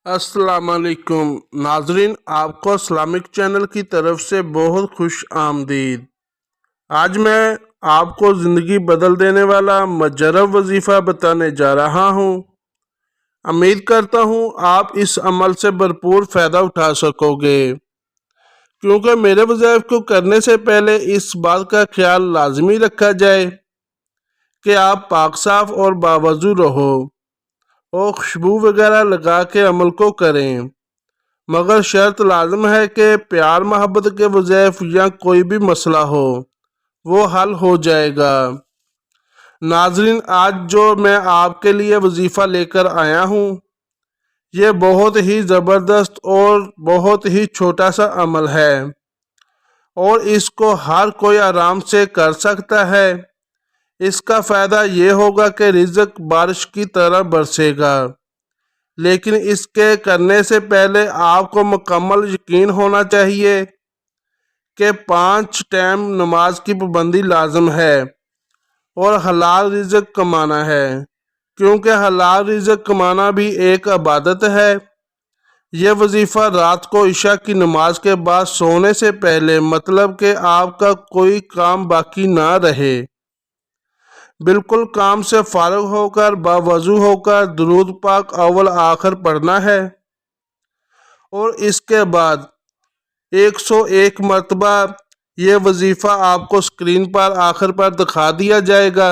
अस्सलाम वालेकुम नाजरीन, आपको इस्लामिक चैनल की तरफ से बहुत खुश आमदीद। आज मैं आपको ज़िंदगी बदल देने वाला मुजर्रब वजीफ़ा बताने जा रहा हूँ। उम्मीद करता हूँ आप इस अमल से भरपूर फ़ायदा उठा सकोगे, क्योंकि मेरे वज़ाइफ को करने से पहले इस बात का ख्याल लाजमी रखा जाए कि आप पाक साफ और बावजू रहो और खुशबू वगैरह लगा के अमल को करें, मगर शर्त लाजम है कि प्यार मोहब्बत के वज़ाइफ या कोई भी मसला हो वो हल हो जाएगा। नाजरीन, आज जो मैं आपके लिए वजीफ़ा लेकर आया हूँ ये बहुत ही ज़बरदस्त और बहुत ही छोटा सा अमल है और इसको हर कोई आराम से कर सकता है। इसका फ़ायदा ये होगा कि रिज़्क बारिश की तरह बरसेगा, लेकिन इसके करने से पहले आपको मुकम्मल यकीन होना चाहिए कि 5 टाइम नमाज की पाबंदी लाजम है और हलाल रिज़्क कमाना है, क्योंकि हलाल रिज़्क कमाना भी एक इबादत है। यह वजीफ़ा रात को इशा की नमाज के बाद सोने से पहले, मतलब कि आपका कोई काम बाकी ना रहे, बिल्कुल काम से फारग होकर बावजू होकर दुरूद पाक अव्वल आखिर पढ़ना है और इसके बाद 101 मरतबा ये वजीफ़ा आपको स्क्रीन पर आखिर पर दिखा दिया जाएगा,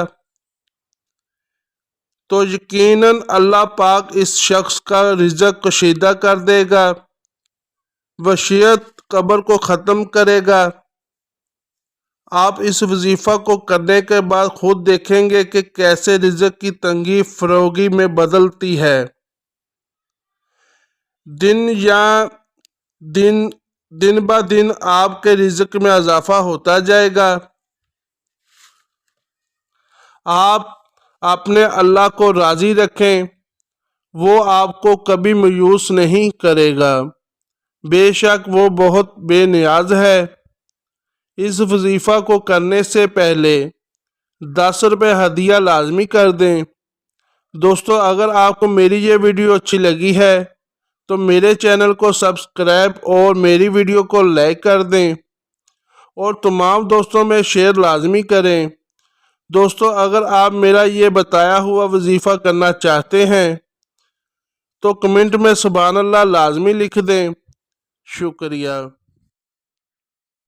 तो यकीनन अल्लाह पाक इस शख्स का रिज़्क कशीदा कर देगा, वसीयत कब्र को ख़त्म करेगा। आप इस वजीफ़ा को करने के बाद खुद देखेंगे कि कैसे रिज़्क की तंगी फरोगी में बदलती है। दिन ब दिन आपके रिज़्क में इजाफा होता जाएगा। आप अपने अल्लाह को राज़ी रखें, वो आपको कभी मायूस नहीं करेगा, बेशक वो बहुत बेनियाज है। इस वजीफ़ा को करने से पहले 10 रुपये हदिया लाजमी कर दें। दोस्तों, अगर आपको मेरी ये वीडियो अच्छी लगी है तो मेरे चैनल को सब्सक्राइब और मेरी वीडियो को लाइक कर दें और तमाम दोस्तों में शेयर लाजमी करें। दोस्तों, अगर आप मेरा ये बताया हुआ वजीफ़ा करना चाहते हैं तो कमेंट में सुभान अल्लाह लाजमी लिख दें। शुक्रिया।